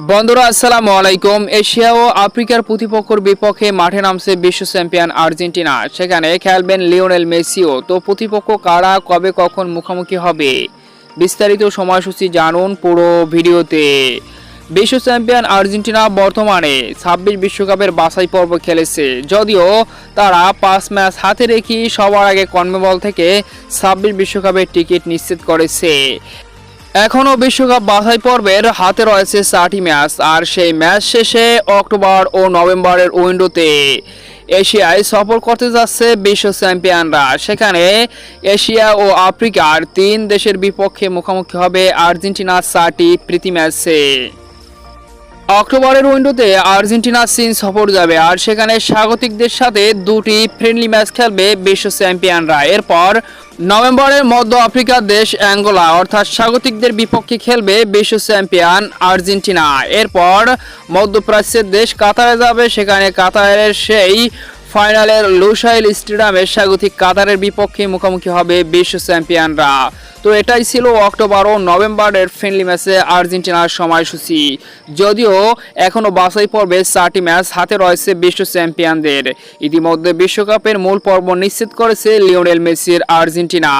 বন্ধুরা আসসালামু আলাইকুম। এশিয়া ও আফ্রিকার প্রতিপক্ষের বিপক্ষে মাঠে নামছে বিশ্ব চ্যাম্পিয়ন আর্জেন্টিনা। সেখানে খেলবেন লিওনেল মেসিও। তো প্রতিপক্ষ কারা, কবে কখন মুখোমুখি হবে, বিস্তারিত সময়সূচি জানুন পুরো ভিডিওতে। বিশ্ব চ্যাম্পিয়ন আর্জেন্টিনা বর্তমানে 26 বিশ্বকাপের বাছাই পর্ব খেলেছে। যদিও তারা 5 ম্যাচ হাতে রেখে সবার আগে কনমেবল থেকে 26 বিশ্বকাপের টিকিট নিশ্চিত করেছে। এখনও বিশ্বকাপ বাছাই পর্বের হাতে রয়েছে 4টি ম্যাচ, আর সেই ম্যাচ শেষে অক্টোবর ও নভেম্বরের উইন্ডোতে এশিয়ায় সফর করতে যাচ্ছে বিশ্ব চ্যাম্পিয়নরা। সেখানে এশিয়া ও আফ্রিকার 3 দেশের বিপক্ষে মুখোমুখি হবে আর্জেন্টিনা 4টি প্রীতি ম্যাচে। অক্টোবরের উইন্ডোতে আর্জেন্টিনা চীন সফর যাবে, আর সেখানে স্বাগতিকদের সাথে 2টি ফ্রেন্ডলি ম্যাচ খেলবে বিশ্ব চ্যাম্পিয়নরা। এরপর নভেম্বরের মধ্য আফ্রিকার দেশ অ্যাঙ্গোলা অর্থাৎ স্বাগতিকদের বিপক্ষে খেলবে বিশ্ব চ্যাম্পিয়ন আর্জেন্টিনা। এরপর মধ্যপ্রাচ্যের দেশ কাতারে যাবে, সেখানে কাতারের সেই ফাইনালের লুসাইল স্টেডিয়ামে স্বাগতিক কাতারের বিপক্ষে মুখোমুখি হবে বিশ্ব চ্যাম্পিয়নরা। তো এটাই ছিল অক্টোবর ও নভেম্বরের ফ্রেন্ডলি ম্যাচে আর্জেন্টিনার সময়সূচি। যদিও এখনও বাছাই পর্বে 4টি ম্যাচ হাতে রয়েছে বিশ্ব চ্যাম্পিয়নদের। ইতিমধ্যে বিশ্বকাপের মূল পর্ব নিশ্চিত করেছে লিওনেল মেসির আর্জেন্টিনা।